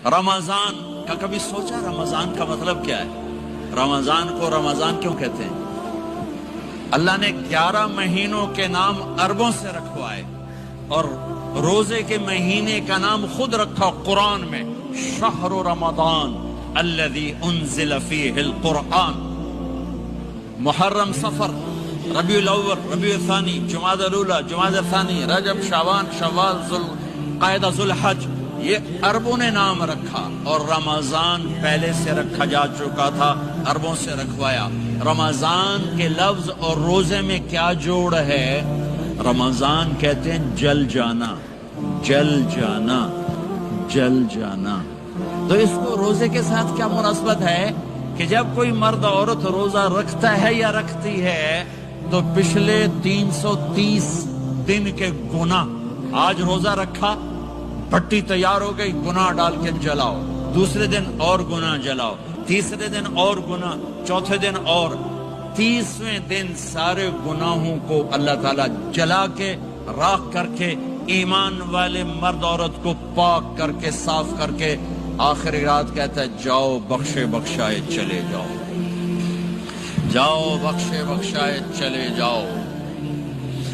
رمضان کا کبھی سوچا رمضان کا مطلب کیا ہے؟ رمضان کو رمضان کیوں کہتے ہیں؟ اللہ نے 11 مہینوں کے نام عربوں سے رکھوائے اور روزے کے مہینے کا نام خود رکھا قرآن میں، شہر رمضان الذی انزل فیہ القرآن۔ محرم، صفر، ربیع الاول، ربیع الثانی، جمادی الاولی، جمادی الثانی، رجب، شعبان، شوال، ذوالقعدہ، ذوالحج، یہ عربوں نے نام رکھا، اور رمضان پہلے سے رکھا جا چکا تھا، عربوں سے رکھوایا۔ رمضان کے لفظ اور روزے میں کیا جوڑ ہے؟ رمضان کہتے ہیں جل جانا، جل جانا، جل جانا۔ تو اس کو روزے کے ساتھ کیا مناسبت ہے کہ جب کوئی مرد عورت روزہ رکھتا ہے یا رکھتی ہے تو پچھلے 330 دن کے گناہ، آج روزہ رکھا، پٹی تیار ہو گئی، گناہ ڈال کے جلاؤ، دوسرے دن اور گناہ جلاؤ، تیسرے دن اور گناہ، چوتھے دن اور، 30ویں دن سارے گناہوں کو اللہ تعالیٰ جلا کے، راکھ کر کے، ایمان والے مرد عورت کو پاک کر کے، صاف کر کے، آخری رات کہتا ہے جاؤ بخشے بخشائے چلے جاؤ، جاؤ بخشے بخشائے چلے جاؤ۔